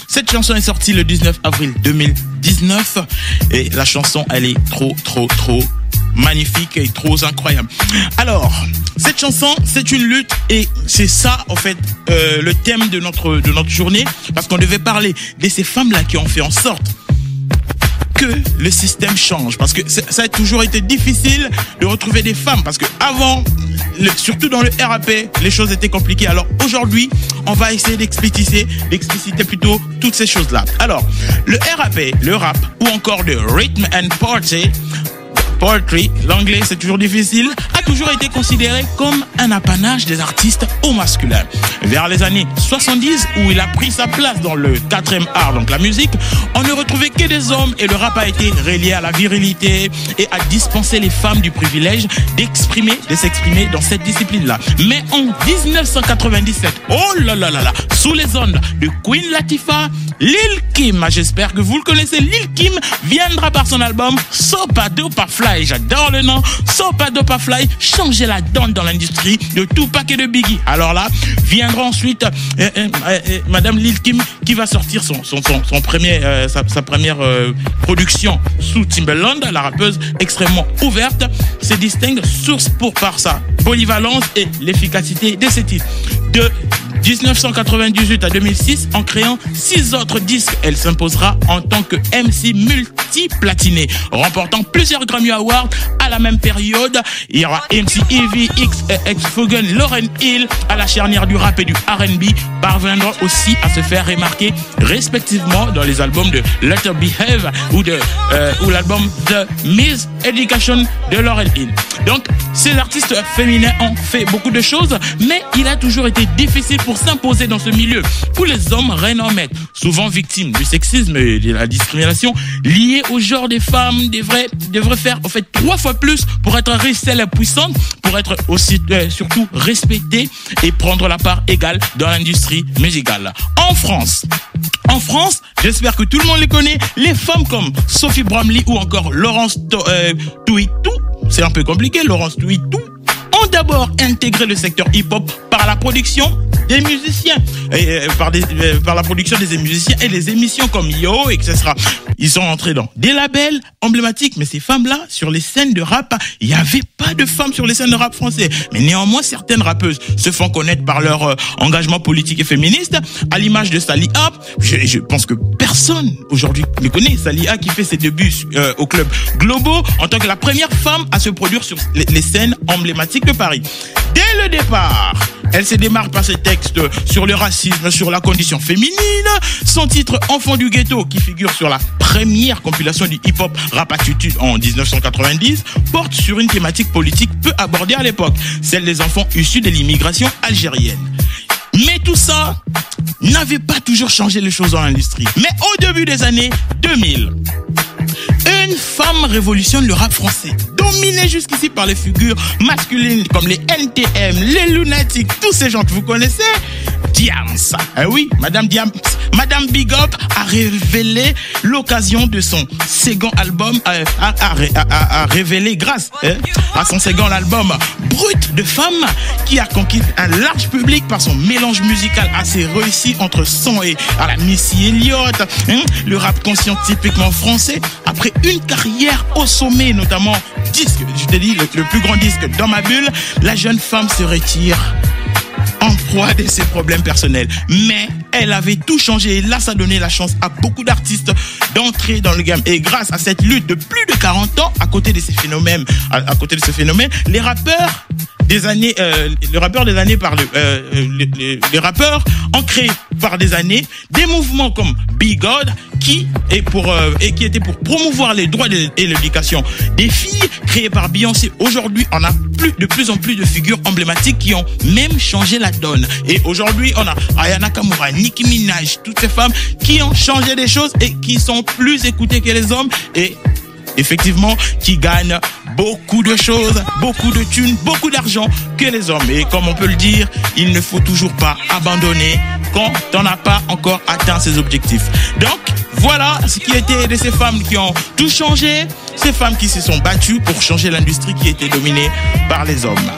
Cette chanson est sortie le 19 avril 2019 et la chanson, elle est trop magnifique et trop incroyable. Alors, cette chanson, c'est une lutte et c'est ça, en fait, le thème de notre journée, parce qu'on devait parler de ces femmes-là qui ont fait en sorte que le système change, parce que ça a toujours été difficile de retrouver des femmes, parce que avant, surtout dans le RAP, les choses étaient compliquées. Alors aujourd'hui, on va essayer d'expliciter plutôt toutes ces choses-là. Alors, le rap ou encore le rhythm and poetry, l'anglais c'est toujours difficile, a toujours été considéré comme un apanage des artistes au masculin. Vers les années 70, où il a pris sa place dans le 4e art, donc la musique, on ne retrouvait que des hommes et le rap a été relié à la virilité et a dispensé les femmes du privilège de s'exprimer dans cette discipline-là. Mais en 1997, oh là là là là, sous les ondes de Queen Latifah, Lil Kim, j'espère que vous le connaissez, Lil Kim viendra par son album Sopa Dopa Fly. J'adore le nom. Sopa Dopa Fly, changer la donne dans l'industrie de Tupac et de Biggie. Alors là, viendra ensuite Madame Lil Kim qui va sortir sa première production sous Timbaland. La rappeuse extrêmement ouverte se distingue par sa polyvalence et l'efficacité de ses titres. De 1998 à 2006, en créant 6 autres disques, elle s'imposera en tant que MC multi-platiné, remportant plusieurs Grammy Awards à la même période. Il y aura MC Evie, X Fugen, Lauryn Hill à la charnière du rap et du R&B, parviendront aussi à se faire remarquer respectivement dans les albums de Let Her Behave ou l'album The Miss Education de Lauryn Hill. Donc, ces artistes féminins ont fait beaucoup de choses, mais il a toujours été difficile pour s'imposer dans ce milieu où les hommes règnent en maître, souvent victimes du sexisme et de la discrimination liée au genre des femmes, devraient faire en fait 3 fois plus pour être riches et puissantes, pour être aussi surtout respectées et prendre la part égale dans l'industrie musicale. En France, j'espère que tout le monde les connaît, les femmes comme Sophie Bramley ou encore Laurence Tuitou, c'est un peu compliqué, Laurence Tuitou, ont d'abord intégré le secteur hip-hop par la production des musiciens, par la production des musiciens et des émissions comme Yo, etc. Ils sont entrés dans des labels emblématiques, mais ces femmes-là, sur les scènes de rap, il n'y avait pas de femmes sur les scènes de rap français. Mais néanmoins, certaines rappeuses se font connaître par leur engagement politique et féministe, à l'image de Salia. Je pense que personne aujourd'hui ne connaît Salia, qui fait ses débuts au club Globo en tant que la première femme à se produire sur les scènes emblématiques de Paris. Dès le départ, elle se démarque par ses textes sur le racisme, sur la condition féminine. Son titre Enfant du ghetto, qui figure sur la première compilation du hip-hop Rap Attitude en 1990, porte sur une thématique politique peu abordée à l'époque, celle des enfants issus de l'immigration algérienne. Mais tout ça n'avait pas toujours changé les choses dans l'industrie. Mais au début des années 2000, une femme révolutionne le rap français, dominé jusqu'ici par les figures masculines comme les NTM, les Lunatiques, tous ces gens que vous connaissez. Diams, oui, Madame Diams, Madame Big Up a révélé l'occasion de son second album, a révélé grâce à son second album Brut de Femme, qui a conquis un large public par son mélange musical assez réussi entre son et à la Missy Elliott, le rap conscient typiquement français. Après une carrière au sommet, notamment disque, je te dis le plus grand disque Dans ma bulle, la jeune femme se retire en proie de ses problèmes personnels. Mais elle avait tout changé et là, ça donnait la chance à beaucoup d'artistes d'entrer dans le game. Et grâce à cette lutte de plus de 40 ans, à côté de ces phénomènes, les rappeurs des années ont créé par des années des mouvements comme Be God qui était pour promouvoir les droits et l'éducation des filles, créés par Beyoncé. Aujourd'hui, on a de plus en plus de figures emblématiques qui ont même changé la donne. Et aujourd'hui, on a Aya Nakamura, Nicki Minaj, toutes ces femmes qui ont changé des choses et qui sont plus écoutées que les hommes et effectivement qui gagnent beaucoup de choses, beaucoup de thunes, beaucoup d'argent que les hommes. Et comme on peut le dire, il ne faut toujours pas abandonner quand on n'a pas encore atteint ses objectifs. Donc, voilà ce qui était de ces femmes qui ont tout changé, ces femmes qui se sont battues pour changer l'industrie qui était dominée par les hommes.